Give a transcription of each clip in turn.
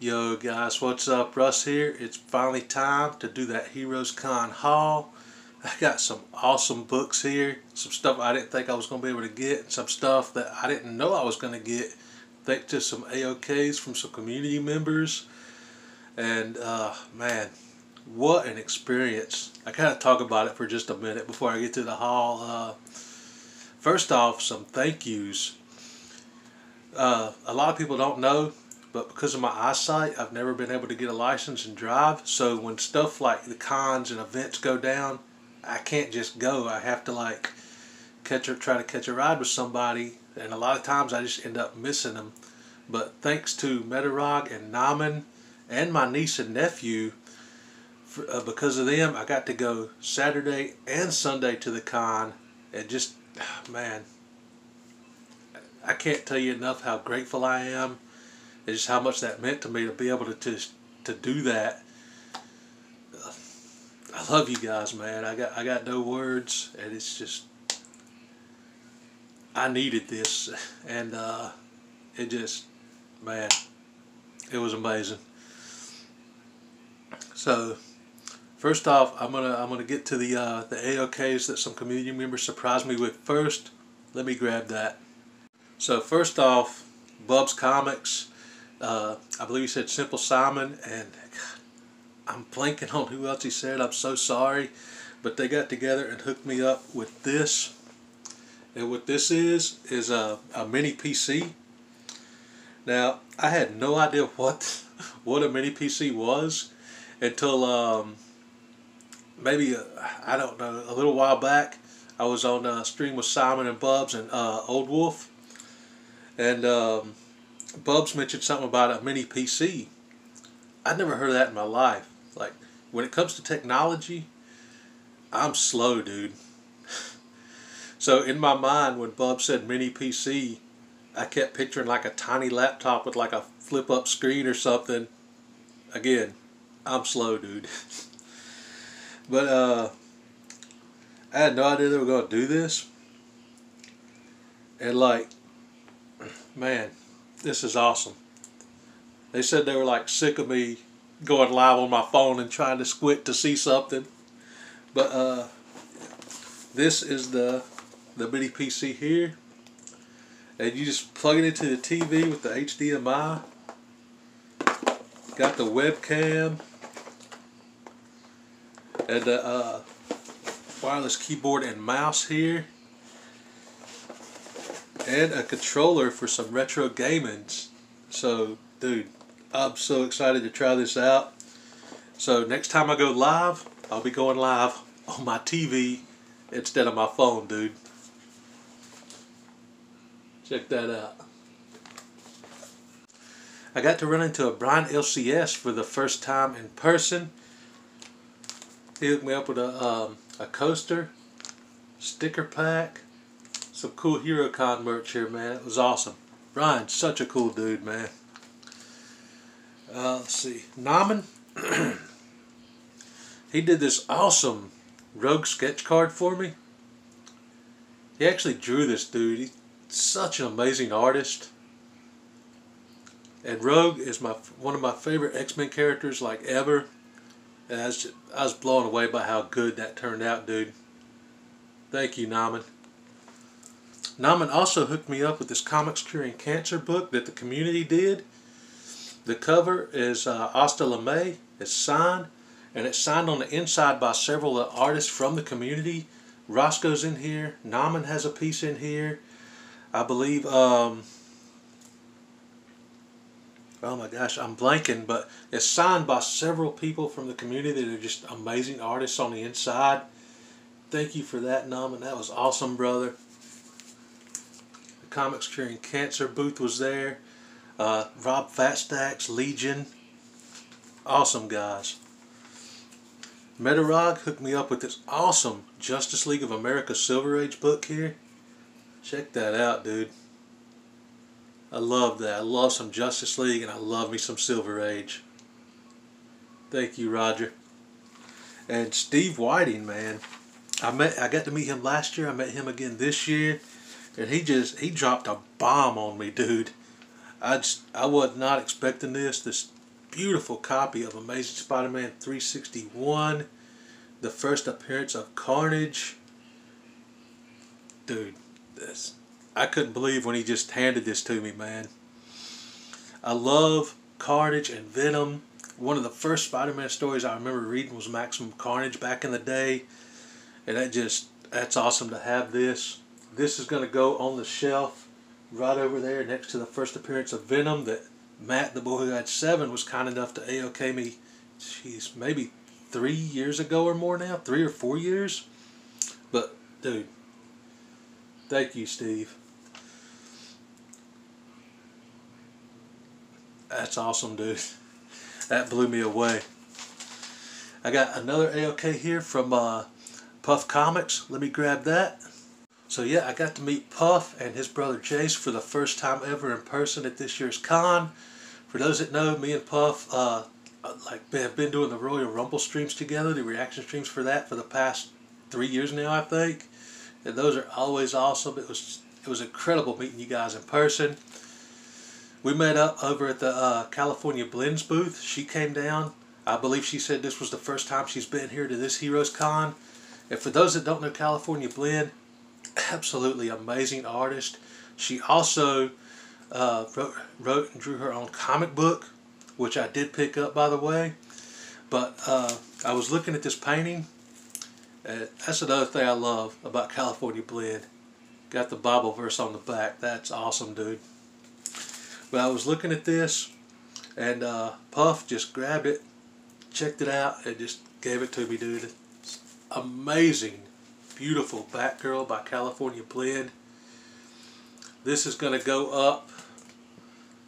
Yo guys, what's up? Russ here. It's finally time to do that heroescon haul. I got some awesome books here, some stuff I didn't think I was going to be able to get, and some stuff that I didn't know I was going to get thanks to some AOKs from some community members. And man, what an experience. I gotta talk about it for just a minute before I get to the haul. First off, some thank yous. A lot of people don't know, but because of my eyesight, I've never been able to get a license and drive. So when stuff like the cons and events go down, I can't just go. I have to like try to catch a ride with somebody, and a lot of times I just end up missing them. But thanks to Metarog and Naman and my niece and nephew, because of them, I got to go Saturday and Sunday to the con, and just, man, I can't tell you enough how grateful I am. It's just how much that meant to me to be able to do that. I love you guys, man. I got no words, and it's just, I needed this, and it just, man, it was amazing. So first off, I'm gonna get to the AOKs that some community members surprised me with first. Let me grab that. So first off, Bub's Comics. I believe he said Simple Simon, and I'm blanking on who else he said. I'm so sorry, but they got together and hooked me up with this. And what this is a mini PC. Now, I had no idea what a mini PC was until maybe I don't know, a little while back. I was on a stream with Simon and Bubs and Old Wolf, and Bubs mentioned something about a mini PC. I'd never heard of that in my life. Like, when it comes to technology, I'm slow, dude. So in my mind, when Bubs said mini PC, I kept picturing like a tiny laptop with like a flip-up screen or something. Again, I'm slow, dude. But I had no idea they were going to do this. And like, man, this is awesome. They said they were like sick of me going live on my phone and trying to squint to see something. But this is the mini PC here. And you just plug it into the TV with the HDMI. Got the webcam. And the wireless keyboard and mouse here. And a controller for some retro gaming. So, dude, I'm so excited to try this out. So next time I go live, I'll be going live on my TV instead of my phone, dude. Check that out. I got to run into a Brian LCS for the first time in person. He hooked me up with a coaster, sticker pack, some cool HeroesCon merch here, man. It was awesome. Brian's such a cool dude, man. Let's see. Naman, he did this awesome Rogue sketch card for me. He actually drew this, dude. He's such an amazing artist. And Rogue is one of my favorite X-Men characters like ever. And I was blown away by how good that turned out, dude. Thank you, Naman. Naman also hooked me up with this Comics Curing Cancer book that the community did. The cover is Hasta La May. It's signed, and it's signed on the inside by several artists from the community. Roscoe's in here. Naman has a piece in here. I believe, oh my gosh, I'm blanking, but it's signed by several people from the community that are just amazing artists on the inside. Thank you for that, Naman. That was awesome, brother. The Comics Curing Cancer booth was there. Rob Fatstack's Legion. Awesome, guys. Metarog hooked me up with this awesome Justice League of America Silver Age book here. Check that out, dude. I love that. I love some Justice League, and I love me some Silver Age. Thank you, Roger. And Steve Whiting, man. I got to meet him last year. I met him again this year. And he dropped a bomb on me, dude. I was not expecting this. beautiful copy of Amazing Spider-Man 361, the first appearance of Carnage. Dude, I couldn't believe when he just handed this to me, man. I love Carnage and Venom. One of the first Spider-Man stories I remember reading was Maximum Carnage back in the day. And that's awesome to have this. This is going to go on the shelf right over there next to the first appearance of Venom that Matt, the boy who had 7, was kind enough to AOK me, jeez, maybe 3 years ago or more now. 3 or 4 years. But, dude, thank you, Steve. That's awesome, dude. That blew me away. I got another AOK here from Puff Comics. Let me grab that. So yeah, I got to meet Puff and his brother Jace for the first time ever in person at this year's con. For those that know, me and Puff have been doing the Royal Rumble streams together, the reaction streams for that for the past 3 years now, I think. And those are always awesome. It was incredible meeting you guys in person. We met up over at the California Blends booth. She came down. I believe she said this was the first time she's been here to this heroescon. And for those that don't know California Blend, absolutely amazing artist. She also wrote and drew her own comic book, which I did pick up, by the way. But I was looking at this painting. That's another thing I love about California Blend. Got the Bible verse on the back. That's awesome, dude. But I was looking at this, and Puff just grabbed it, checked it out, and just gave it to me, dude. It's amazing, beautiful Batgirl by California Blend. This is going to go up.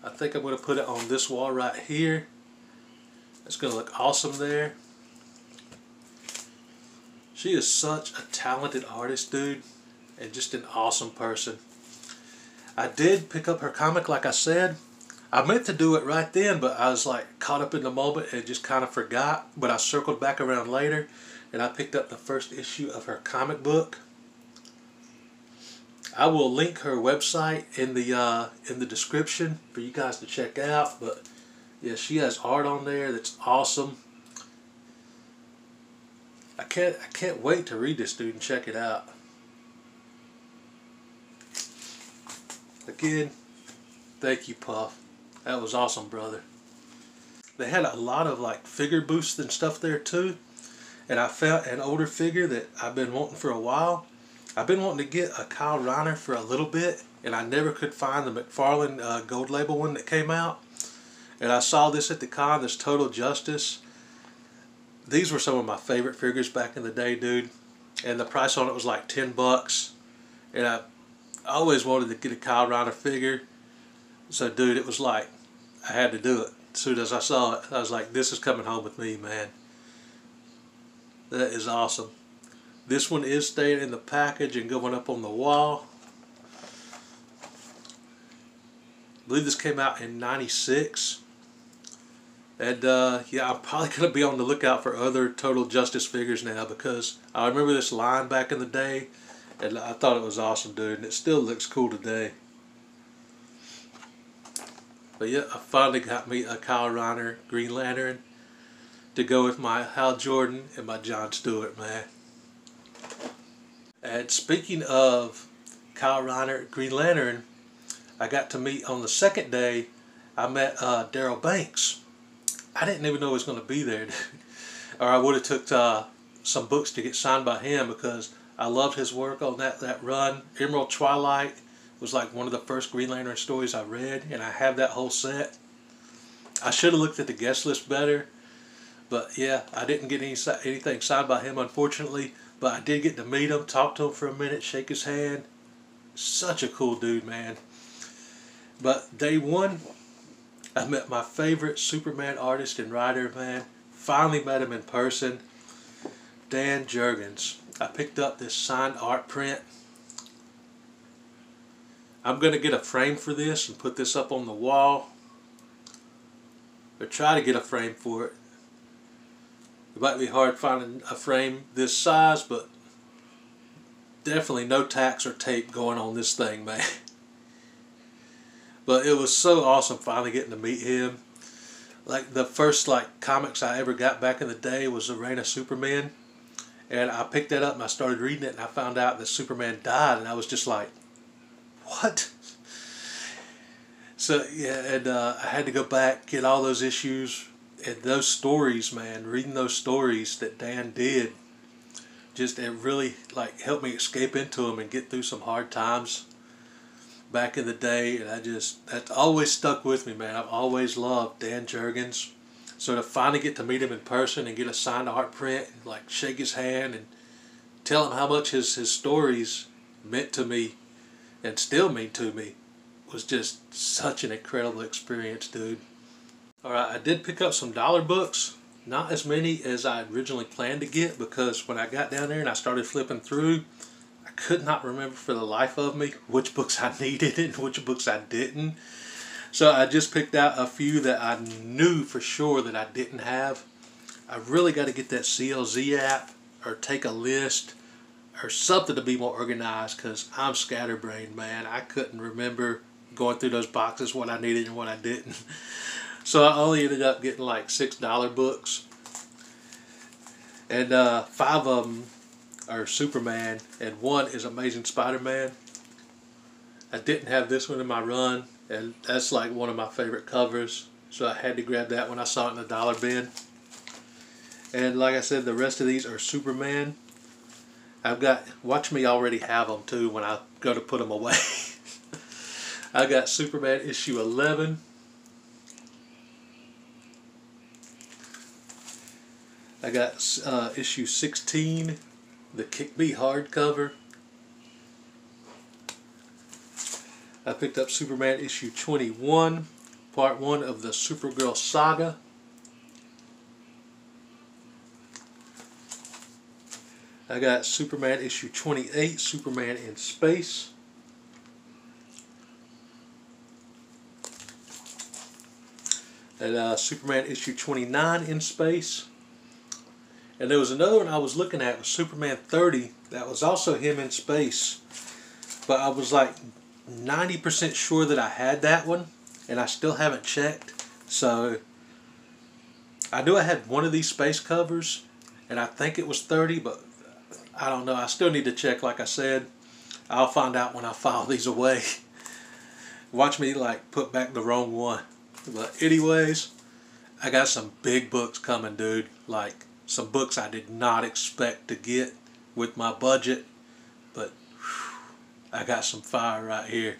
I think I'm going to put it on this wall right here. It's going to look awesome there. She is such a talented artist, dude, and just an awesome person. I did pick up her comic, like I said. I meant to do it right then, but I was like caught up in the moment and just kind of forgot. But I circled back around later, and I picked up the first issue of her comic book. I will link her website in the description for you guys to check out. But yeah, she has art on there that's awesome. I can't wait to read this, dude, and check it out. Again, thank you, Puff. That was awesome, brother. They had a lot of like figure booths and stuff there too. And I found an older figure that I've been wanting for a while. I've been wanting to get a Kyle Reiner for a little bit, and I never could find the McFarlane gold label one that came out. And I saw this at the con, this Total Justice. These were some of my favorite figures back in the day, dude. And the price on it was like $10. And I always wanted to get a Kyle Reiner figure. So, dude, it was like, I had to do it. As soon as I saw it, I was like, this is coming home with me, man. That is awesome. This one is staying in the package and going up on the wall. I believe this came out in '96. And yeah, I'm probably going to be on the lookout for other Total Justice figures now, because I remember this line back in the day, and I thought it was awesome, dude, and it still looks cool today. But yeah, I finally got me a Kyle Reiner Green Lantern to go with my Hal Jordan and my John Stewart, man. And speaking of Kyle Reiner Green Lantern, I got to meet on the second day. I met Daryl Banks. I didn't even know he was going to be there, or I would have took some books to get signed by him, because I loved his work on that run. Emerald Twilight was like one of the first Green Lantern stories I read, and I have that whole set. I should have looked at the guest list better, but yeah, I didn't get anything signed by him, unfortunately. But I did get to meet him, talk to him for a minute, shake his hand. Such a cool dude, man. But day one, I met my favorite Superman artist and writer, man. Finally met him in person. Dan Jurgens. I picked up this signed art print. I'm going to get a frame for this and put this up on the wall. Or try to get a frame for it. It might be hard finding a frame this size, but definitely no tacks or tape going on this thing, man. But it was so awesome finally getting to meet him. Like the first like comics I ever got back in the day was the Reign of Superman, and I picked that up and I started reading it, and I found out that Superman died, and I was just like, what? So yeah, and I had to go back, get all those issues and those stories, man. Reading those stories that Dan did, just it really like helped me escape into them and get through some hard times back in the day. And that's always stuck with me, man. I've always loved Dan Jurgens. So to finally get to meet him in person and get a signed art print, and like shake his hand and tell him how much his stories meant to me and still mean to me, was just such an incredible experience, dude. Alright, I did pick up some dollar books. Not as many as I originally planned to get, because when I got down there and I started flipping through, I could not remember for the life of me which books I needed and which books I didn't. So I just picked out a few that I knew for sure that I didn't have. I really got to get that CLZ app or take a list or something to be more organized, because I'm scatterbrained, man. I couldn't remember going through those boxes what I needed and what I didn't. So I only ended up getting like $6 books, and 5 of them are Superman and 1 is Amazing Spider-Man. I didn't have this one in my run, and that's like one of my favorite covers, so I had to grab that when I saw it in the dollar bin. And like I said, the rest of these are Superman. I've got, watch me already have them too when I go to put them away. I got Superman issue 11. I got issue 16, the Kick Me hardcover. I picked up Superman issue 21, part 1 of the Supergirl saga. I got Superman issue 28, Superman in Space. And Superman issue 29 in Space. And there was another one I was looking at, was Superman 30, that was also him in space. But I was like 90% sure that I had that one, and I still haven't checked. So I knew I had one of these space covers, and I think it was 30, but I don't know. I still need to check, like I said. I'll find out when I file these away. Watch me like put back the wrong one. But anyways, I got some big books coming, dude. Like some books I did not expect to get with my budget, but whew, I got some fire right here.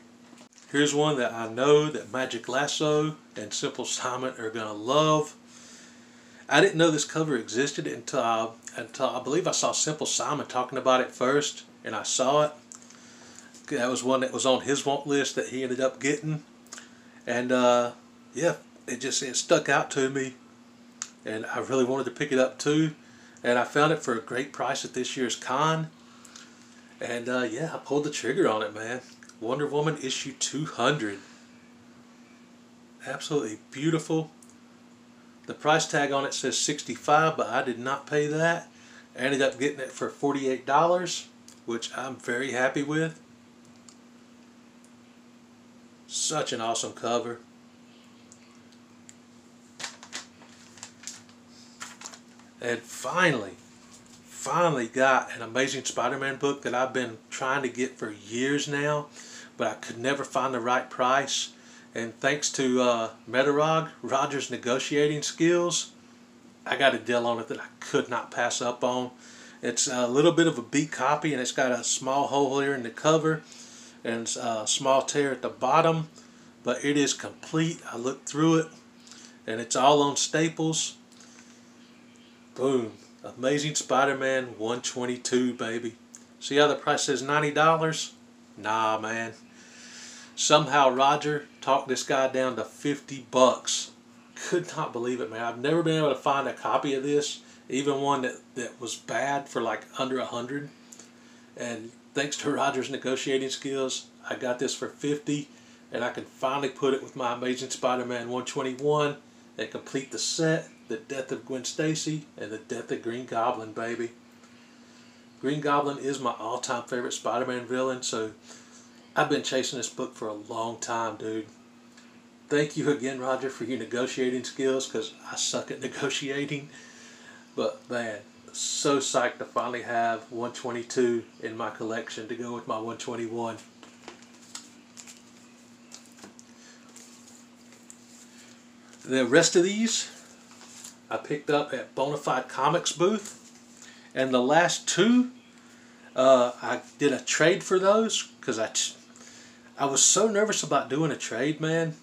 Here's one that I know that Magic Lasso and Simple Simon are gonna love. I didn't know this cover existed until I believe I saw Simple Simon talking about it first, and I saw it. That was one that was on his want list that he ended up getting, and yeah, it stuck out to me, and I really wanted to pick it up too, and I found it for a great price at this year's con, and yeah, I pulled the trigger on it, man. Wonder Woman issue 200. Absolutely beautiful. The price tag on it says $65, but I did not pay that. I ended up getting it for $48, which I'm very happy with. Such an awesome cover. And finally got an Amazing Spider-Man book that I've been trying to get for years now, but I could never find the right price. And thanks to Metarog, Roger's negotiating skills, I got a deal on it that I could not pass up on. It's a little bit of a beat copy, and it's got a small hole here in the cover and a small tear at the bottom, but it is complete. I looked through it, and it's all on staples. Boom. Amazing Spider-Man 122, baby. See how the price says $90? Nah, man. Somehow Roger talked this guy down to $50. Could not believe it, man. I've never been able to find a copy of this, even one that was bad, for like under $100. And thanks to Roger's negotiating skills, I got this for $50, and I can finally put it with my Amazing Spider-Man 121 and complete the set, the death of Gwen Stacy and the death of Green Goblin, baby. Green Goblin is my all-time favorite Spider-Man villain, so I've been chasing this book for a long time, dude. thank you again, Roger, for your negotiating skills, because I suck at negotiating. But man, so psyched to finally have 122 in my collection to go with my 121. The rest of these I picked up at Bona Comics booth, and the last two I did a trade for those because I was so nervous about doing a trade, man,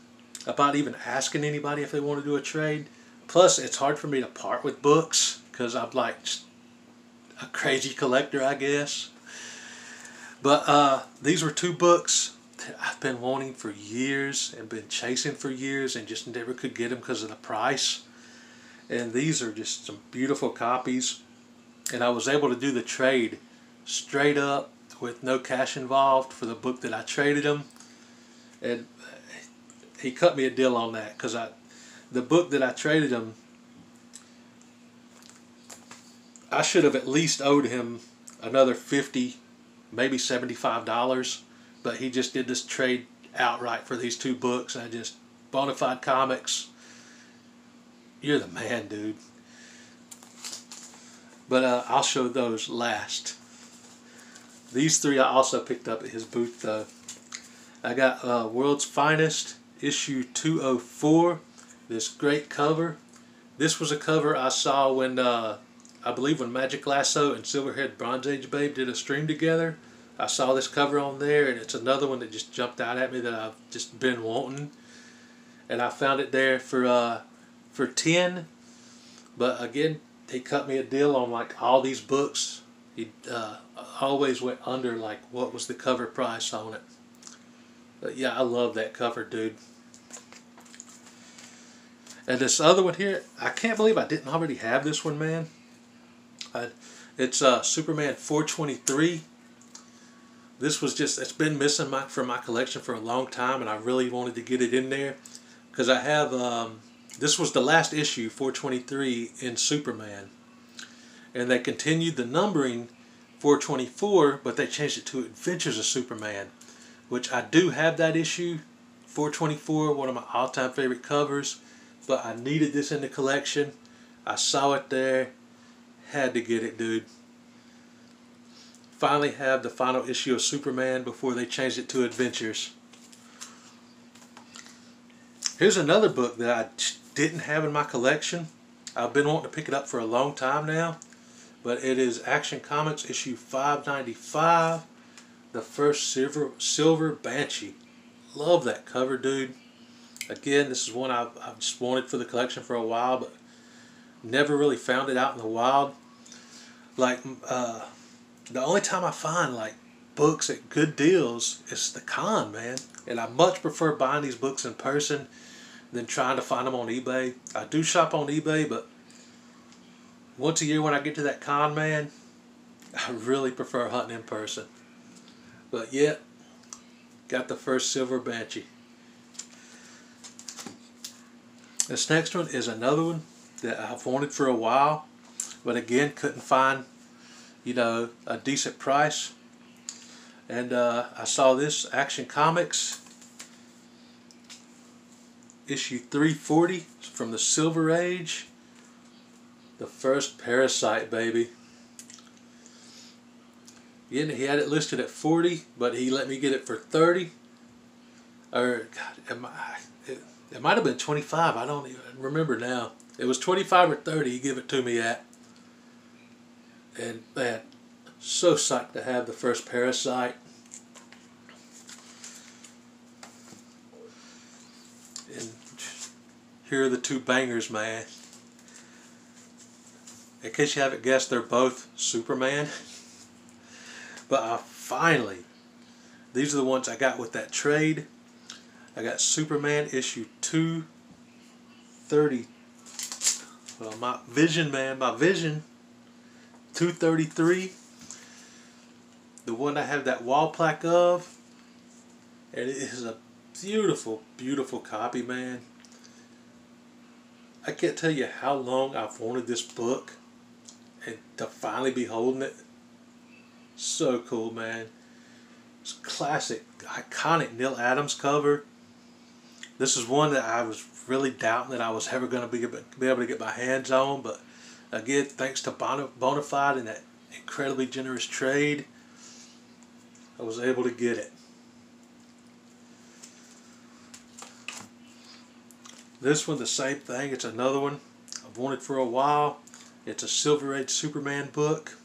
about even asking anybody if they want to do a trade. Plus, it's hard for me to part with books because I'm like a crazy collector, I guess. But these were two books that I've been wanting for years and been chasing for years and just never could get them because of the price. And these are just some beautiful copies. And I was able to do the trade straight up with no cash involved for the book that I traded him. And he cut me a deal on that because the book that I traded him, I should have at least owed him another $50, maybe $75, but he just did this trade outright for these two books. And I just, Bona Fide Comics, you're the man, dude. But I'll show those last. These three I also picked up at his booth though. I got World's Finest, issue 204. This great cover. This was a cover I saw when, I believe when Magic Lasso and Silverhead Bronze Age Babe did a stream together. I saw this cover on there, and it's another one that just jumped out at me that I've just been wanting. And I found it there for 10. But again, he cut me a deal on like all these books. He always went under like what was the cover price on it. But yeah, I love that cover, dude. And this other one here, I can't believe I didn't already have this one, man. It's Superman 423. This was just, it's been missing from my collection for a long time, and I really wanted to get it in there because I have, this was the last issue, 423, in Superman. And they continued the numbering 424, but they changed it to Adventures of Superman, which I do have that issue, 424, one of my all-time favorite covers. But I needed this in the collection. I saw it there. Had to get it, dude. Finally have the final issue of Superman before they changed it to Adventures. Here's another book that I didn't have in my collection. I've been wanting to pick it up for a long time now. But it is Action Comics issue 595. The first Silver Banshee. Love that cover, dude. Again, this is one I've just wanted for the collection for a while, but never really found it out in the wild. Like, the only time I find like books at good deals is the con, man. And I much prefer buying these books in person than trying to find them on eBay. I do shop on eBay, but once a year when I get to that con, man, I really prefer hunting in person. But yeah, got the first Silver Banshee. This next one is another one that I've wanted for a while, but again couldn't find, you know, a decent price. And I saw this Action Comics issue 340 from the Silver Age. The first Parasite, baby. Again, he had it listed at 40, but he let me get it for 30. Or God, it might have been 25. I don't even remember now. It was 25 or 30 he gave it to me at. And man, so psyched to have the first Parasite. And here are the two bangers, man. In case you haven't guessed, they're both Superman. But these are the ones I got with that trade. I got Superman issue 230. Well, my Vision, 233. The one I have that wall plaque of. And it is a beautiful, beautiful copy, man. I can't tell you how long I've wanted this book. And to finally be holding it. So cool, man. It's classic, iconic Neil Adams cover. This is one that I was really doubting that I was ever going to be able to get my hands on, but again, thanks to Bona Fide and that incredibly generous trade, I was able to get it. This one, the same thing. It's another one I've wanted for a while. It's a Silver Age Superman book.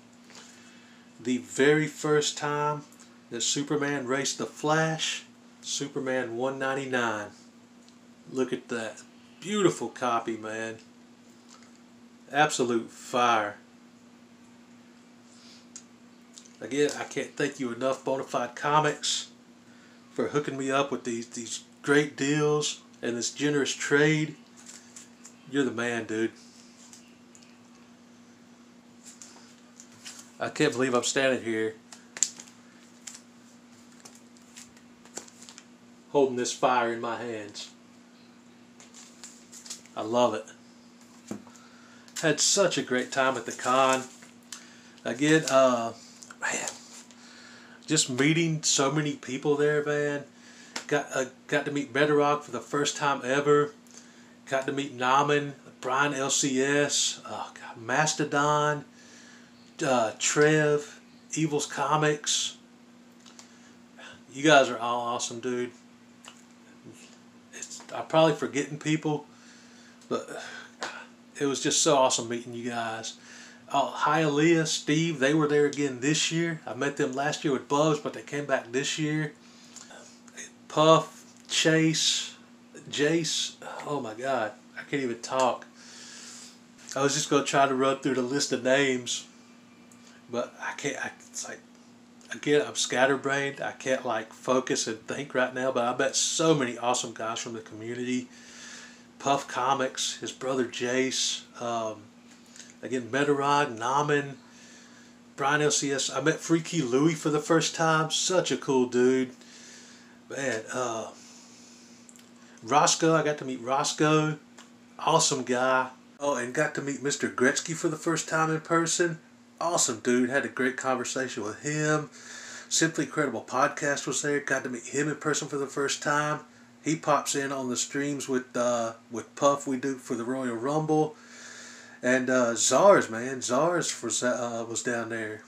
The very first time that Superman raced the Flash, Superman 199. Look at that. Beautiful copy, man. Absolute fire. Again, I can't thank you enough, Bona Fide Comics, for hooking me up with these great deals and this generous trade. You're the man, dude. I can't believe I'm standing here holding this fire in my hands. I love it. Had such a great time at the con. Again, man, just meeting so many people there, man. Got to meet Bedrock for the first time ever. Got to meet Naman, Brian LCS, God, Mastodon, Trev, Evil's Comics. You guys are all awesome, dude. I'm probably forgetting people, but it was just so awesome meeting you guys. Hialeah, Steve, they were there again this year. I met them last year with Bubs, but they came back this year. Puff, Chase, Jace, oh my God, I can't even talk. I was just going to try to run through the list of names, but I can't. It's like, again, I'm scatterbrained. I can't like focus and think right now, but I met so many awesome guys from the community. Puff Comics, his brother Jace, again, Medarog, Naman, Brian LCS. I met Freaky Louie for the first time. Such a cool dude. Man, Roscoe, I got to meet Roscoe. Awesome guy. Oh, and got to meet Mr. Gretzky for the first time in person. Awesome dude. Had a great conversation with him. Simply Incredible Podcast was there. Got to meet him in person for the first time. He pops in on the streams with Puff we do for the Royal Rumble. And Zars, man. Zars was down there.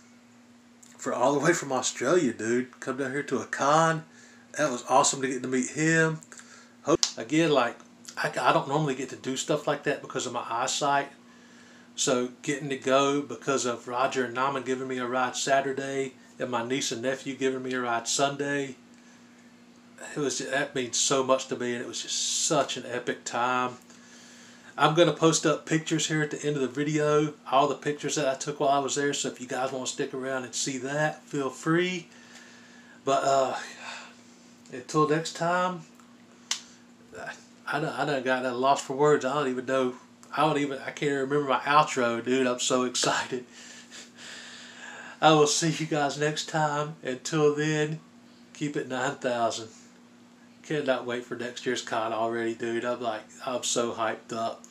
For all the way from Australia, dude. Come down here to a con. That was awesome to get to meet him. Again, like, I don't normally get to do stuff like that because of my eyesight. So getting to go because of Roger and Naman giving me a ride Saturday and my niece and nephew giving me a ride Sunday, that means so much to me, and it was just such an epic time. I'm going to post up pictures here at the end of the video, all the pictures that I took while I was there, so if you guys want to stick around and see that, feel free. But until next time, I done got lost for words. I don't even know. I can't even remember my outro, dude. I'm so excited. I will see you guys next time. Until then, keep it 9,000. Cannot wait for next year's con already, dude. I'm so hyped up.